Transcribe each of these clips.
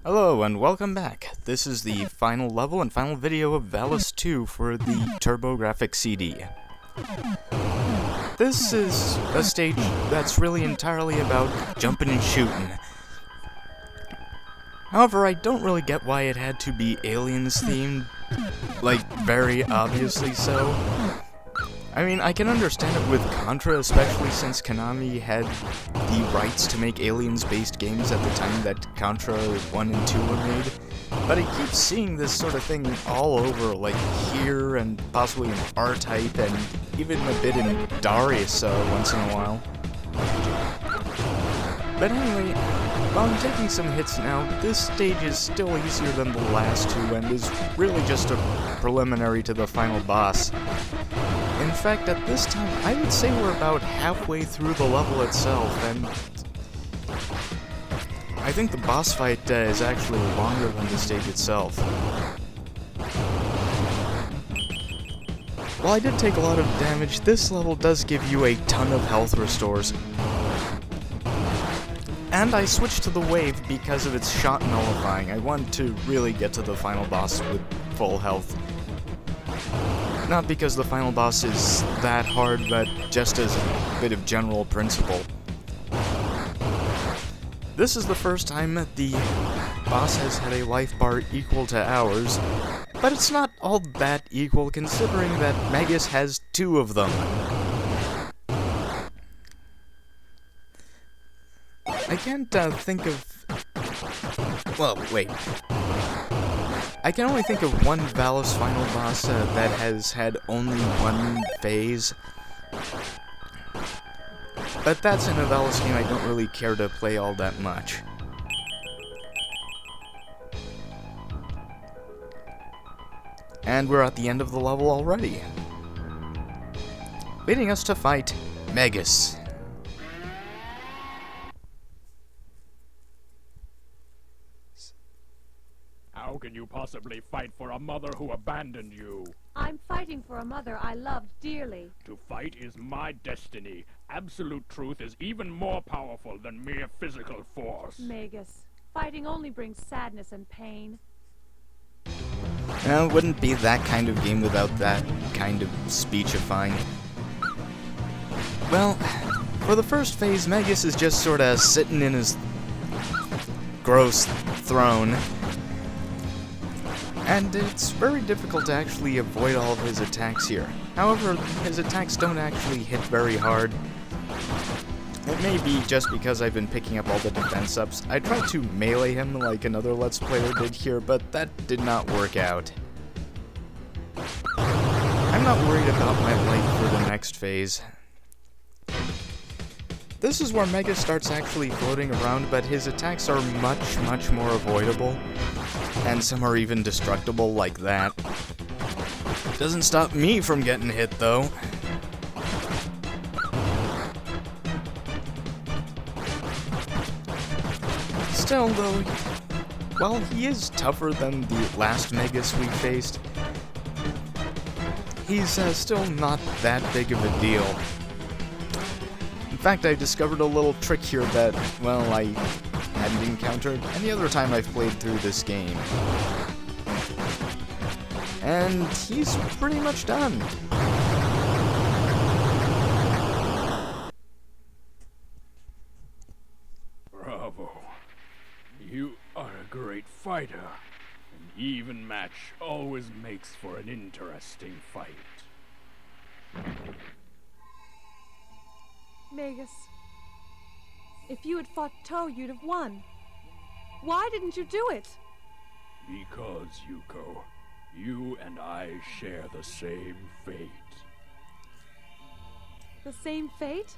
Hello and welcome back. This is the final level and final video of Valis 2 for the TurboGrafx CD. This is a stage that's really entirely about jumping and shooting. However, I don't really get why it had to be aliens themed, like very obviously so. I mean, I can understand it with Contra, especially since Konami had the rights to make aliens-based games at the time that Contra 1 and 2 were made, but I keep seeing this sort of thing all over, like here, and possibly in R-Type, and even a bit in Darius once in a while. But anyway, while I'm taking some hits now, this stage is still easier than the last two, and is really just a preliminary to the final boss. In fact, at this time, I would say we're about halfway through the level itself, and I think the boss fight is actually longer than the stage itself. While I did take a lot of damage, this level does give you a ton of health restores. And I switched to the wave because of its shot nullifying. I want to really get to the final boss with full health. Not because the final boss is that hard, but just as a bit of general principle. This is the first time that the boss has had a life bar equal to ours, but it's not all that equal considering that Magus has 2 of them. I can't think of... well, wait. I can only think of one Valis final boss that has had only one phase. But that's in a Valis game I don't really care to play all that much. And we're at the end of the level already, leading us to fight Magus. How can you possibly fight for a mother who abandoned you? I'm fighting for a mother I loved dearly. To fight is my destiny. Absolute truth is even more powerful than mere physical force. Magus, fighting only brings sadness and pain. It wouldn't be that kind of game without that kind of speechifying. Well, for the first phase, Magus is just sorta sitting in his gross throne. And it's very difficult to actually avoid all of his attacks here. However, his attacks don't actually hit very hard. It may be just because I've been picking up all the defense ups. I tried to melee him like another Let's Player did here, but that did not work out. I'm not worried about my life for the next phase. This is where Magus starts actually floating around, but his attacks are much more avoidable. And some are even destructible like that. Doesn't stop me from getting hit, though. Still, though, while he is tougher than the last Magus we faced, he's still not that big of a deal. In fact, I discovered a little trick here that, well, I hadn't encountered any other time I've played through this game. And he's pretty much done. Bravo. You are a great fighter. An even match always makes for an interesting fight. Magus, if you had fought Toe, you'd have won. Why didn't you do it? Because, Yuko, you and I share the same fate. The same fate?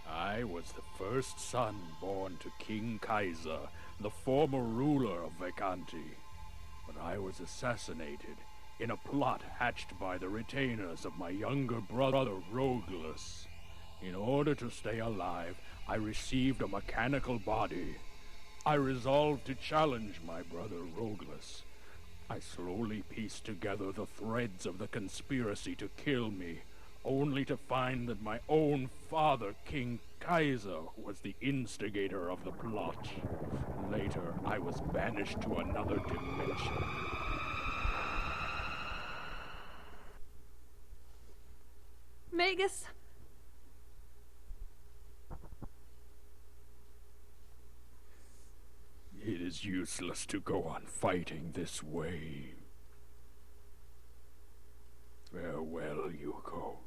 I was the first son born to King Kaiser, the former ruler of Vacanti. But I was assassinated in a plot hatched by the retainers of my younger brother, Roglus. In order to stay alive, I received a mechanical body. I resolved to challenge my brother Roglus. I slowly pieced together the threads of the conspiracy to kill me, only to find that my own father, King Kaiser was the instigator of the plot. Later, I was banished to another dimension. Magus? It is useless to go on fighting this way. Farewell, Yuko.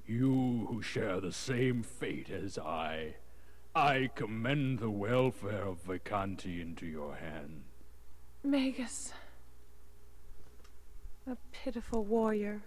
You who share the same fate as I commend the welfare of Vacanti into your hands. Magus. A pitiful warrior.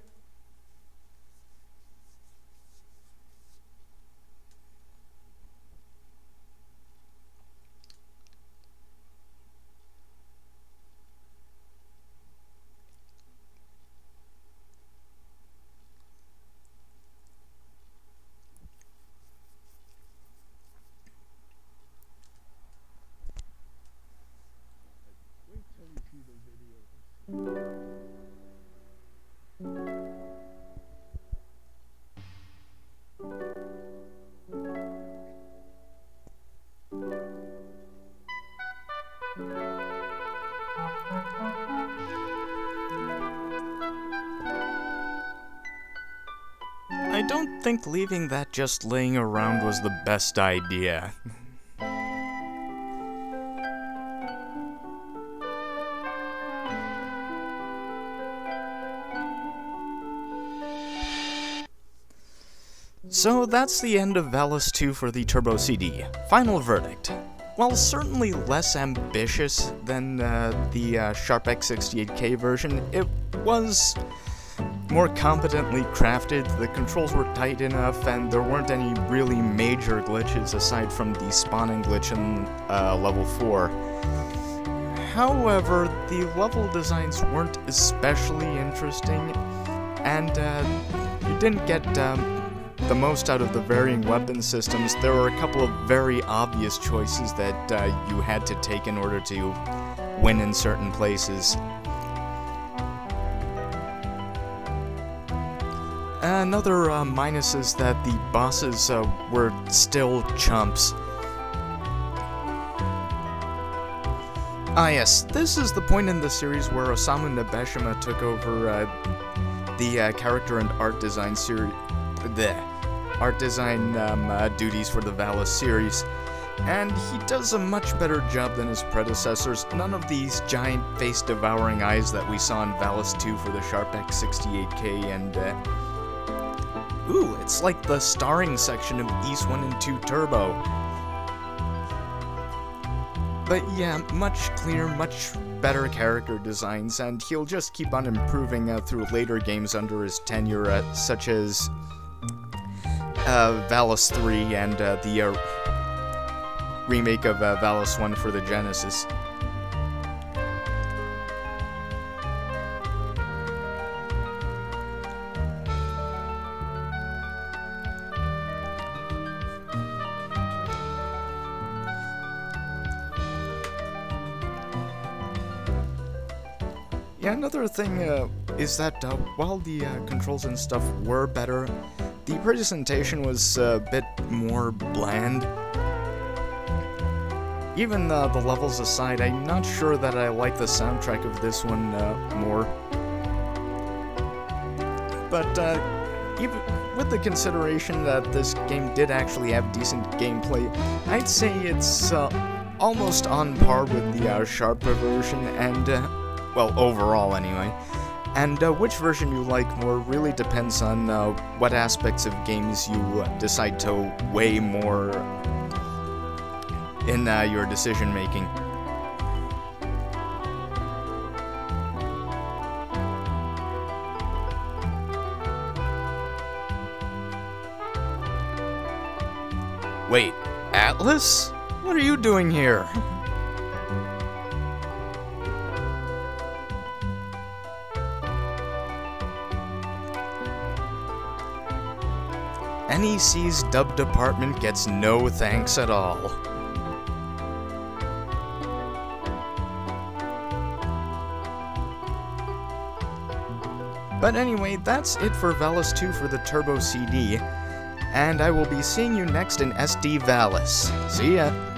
I don't think leaving that just laying around was the best idea. So that's the end of Valis 2 for the Turbo CD. Final verdict. While certainly less ambitious than the Sharp X68K version, it was more competently crafted, the controls were tight enough, and there weren't any really major glitches aside from the spawning glitch in level 4. However, the level designs weren't especially interesting, and you didn't get the most out of the varying weapon systems. There were a couple of very obvious choices that you had to take in order to win in certain places. Another minus is that the bosses were still chumps. Ah yes, this is the point in the series where Osamu Nabeshima took over the character and art design duties for the Valis series, and he does a much better job than his predecessors. None of these giant face-devouring eyes that we saw in Valis 2 for the Sharp X68K, and ooh, it's like the starring section of Ys 1 and 2 Turbo. But yeah, much cleaner, much better character designs, and he'll just keep on improving through later games under his tenure, such as Valis 3 and the remake of Valis 1 for the Genesis. Yeah, another thing is that while the controls and stuff were better, the presentation was a bit more bland. Even the levels aside, I'm not sure that I like the soundtrack of this one more. But even with the consideration that this game did actually have decent gameplay, I'd say it's almost on par with the Sharper version, and well, overall anyway. And which version you like more really depends on what aspects of games you decide to weigh more in your decision making. Wait, Atlas? What are you doing here? NEC's dub department gets no thanks at all. But anyway, that's it for Valis 2 for the Turbo CD. and I will be seeing you next in SD Valis. See ya!